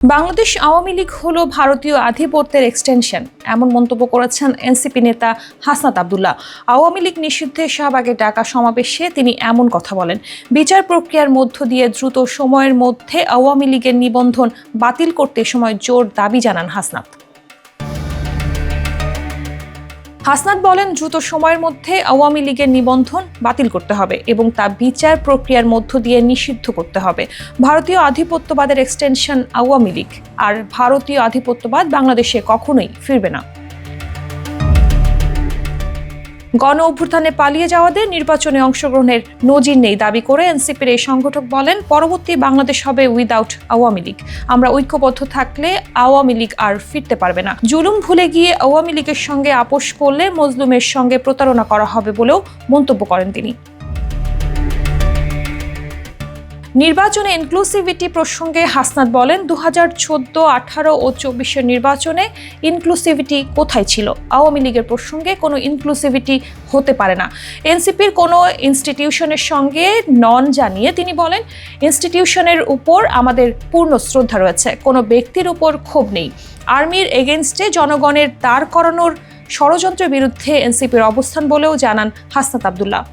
বাংলাদেশ আওয়ামী লীগ হলো ভারতীয় আধিপত্যের এক্সটেনশন, এমন মন্তব্য করেছেন এনসিপি নেতা হাসনাত আব্দুল্লাহ। আওয়ামী লীগ নিষিদ্ধে শাহবাগে ডাকা সমাবেশে তিনি এমন কথা বলেন। বিচার প্রক্রিয়ার মধ্য দিয়ে দ্রুত সময়ের মধ্যে আওয়ামী লীগের নিবন্ধন বাতিল করতে সময় জোর দাবি জানান হাসনাত। হাসনাত বলেন, দ্রুত সময়ের মধ্যে আওয়ামী লীগের নিবন্ধন বাতিল করতে হবে এবং তা বিচার প্রক্রিয়ার মধ্য দিয়ে নিষিদ্ধ করতে হবে। ভারতীয় আধিপত্যবাদের এক্সটেনশন আওয়ামী লীগ, আর ভারতীয় আধিপত্যবাদ বাংলাদেশে কখনোই ফিরবে না। গণ অভ্যুত্থানে পালিয়ে যাওয়াদের নির্বাচনে অংশগ্রহণের নজির নেই দাবি করে এনসিপির এই সংগঠক বলেন, পরবর্তী বাংলাদেশ হবে উইদাউট আওয়ামী লীগ। আমরা ঐক্যবদ্ধ থাকলে আওয়ামী লীগ আর ফিরতে পারবে না। জুলুম ভুলে গিয়ে আওয়ামী লীগের সঙ্গে আপোষ করলে মজলুমের সঙ্গে প্রতারণা করা হবে বলেও মন্তব্য করেন তিনি। নির্বাচনে ইনক্লুসিভিটি প্রসঙ্গে হাসনাত বলেন, 2014, 18 ও 24 নির্বাচনে ইনক্লুসিভিটি কোথায় ছিল? আওয়ামী লীগের প্রসঙ্গে কোনো ইনক্লুসিভিটি হতে পারে না। এনসিপির কোনো ইনস্টিটিউশনের সঙ্গে নন জানিয়ে তিনি বলেন, ইনস্টিটিউশনের উপর আমাদের পূর্ণ শ্রদ্ধা রয়েছে, কোনো ব্যক্তির উপর ক্ষোভ নেই। আর্মির এগেইনস্টে জনগণের দাঁড় করানোর ষড়যন্ত্রের বিরুদ্ধে এনসিপির অবস্থান বলেও জানান হাসনাত আব্দুল্লাহ।